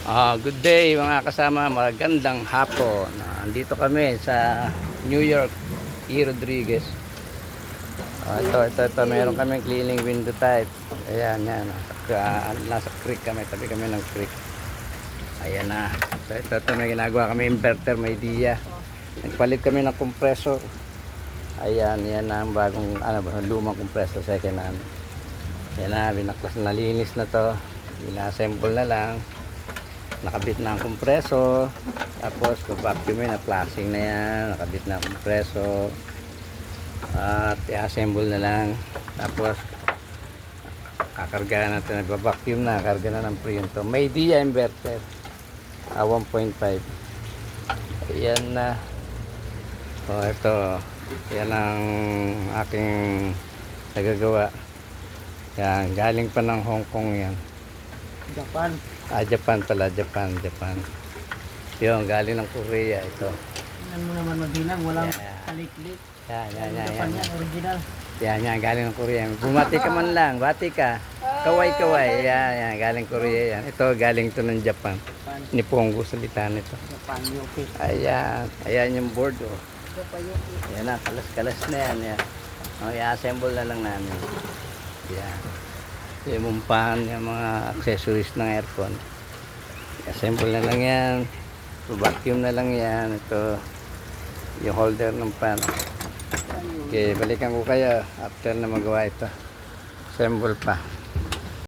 Good day mga kasama, magandang hapon. Andito kami sa New York, E. Rodriguez. Ito, meron kami cleaning window type. Ayan, yan. Nasa creek kami, tabi kami ng creek. Ayan na. Ito, may ginagawa kami, inverter, may diya. Nagpalit kami ng compressor. Ayan, yan na ang bagong, lumang compressor, second hand. Ayan na, binaklas na, linis na to. Ina-assemble na lang. Nakabit na ang kompreso, tapos vacuumin na, flashing na yan, nakabit na ang kompreso, at i-assemble na lang, tapos kakarga natin, nagva-vacuum na, karga na ng printo. May DIA inverter 1.5. Ayan na. Ito, yan ang aking nagagawa. Yan, galing pa ng Hong Kong yan. Japan. Japan pala, Japan. Yun, galing ng Korea ito. Tingnan mo naman magbilang, walang kaliklik. Yan. Original. Yan, galing ng Korea. Bumati ka man lang, bati ka. Kaway. Yan, galing Korea yan. Ito, galing to ng Japan. Ni Pongo salita nito. Japan, UK. Ayan yung board, oh. Japan, UK. Yan na, kalas na yan. I-assemble na lang namin. Yan. Imumpahan yung mga accessories ng aircon. I-assemble na lang yan. Vacuum na lang yan. Ito, yung holder ng pan. Okay, balikan ko kayo after na magawa ito. Assemble pa.